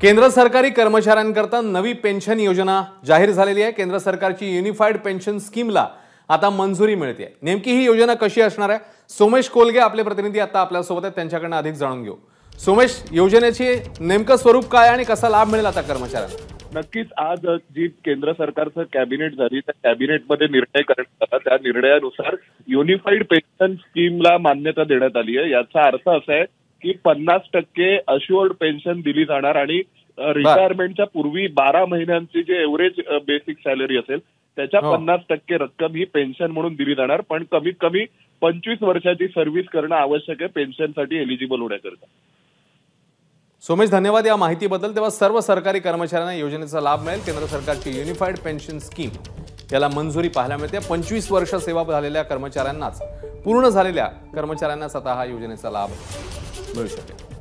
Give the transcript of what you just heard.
केंद्र सरकारी कर्मचाऱ्यांकरता नवी पेन्शन योजना जाहीर झालेली आहे। केंद्र सरकारची युनिफाईड पेन्शन स्कीमला आता मंजुरी मिळते। नेमकी ही योजना कशी असणार आहे, सोमेश कोलगे आपले प्रतिनिधी आता आपल्या सोबत आहेत, त्यांच्याकडून अधिक जाणून घेऊ। सोमेश, योजनेचे नेमकं स्वरूप काय आणि कसा लाभ मिळेल आता कर्मचाऱ्यांना? नक्कीच आज जी केंद्र सरकारचं कॅबिनेट झाली त्या कॅबिनेटमध्ये निर्णय करण्यात आला। त्या निर्णयानुसार युनिफाईड पेन्शन स्कीमला मान्यता देण्यात आली आहे। याचा अर्थ असा आहे की 50% अश्युअर्ड पेन्शन दिली जाणार आणि रिटायरमेंटच्या पूर्वी 12 महिन्यांची जे एव्हरेज बेसिक सॅलरी असेल त्याच्या 50% रक्कम ही पेन्शन म्हणून दिली जाणार, पण कमीत कमी 25 वर्षाची सर्व्हिस करणं आवश्यक आहे पेन्शनसाठी एलिजिबल होण्याकरता। सोमेश, धन्यवाद या माहितीबद्दल। तेव्हा सर्व सरकारी कर्मचाऱ्यांना योजनेचा लाभ मिळेल। केंद्र सरकारची युनिफाईड पेन्शन स्कीम याला मंजुरी पाहायला मिळते। 25 वर्ष सेवा झालेल्या कर्मचाऱ्यांनाच, पूर्ण झालेल्या कर्मचाऱ्यांनाच आता हा योजनेचा लाभ मिळू शकेल।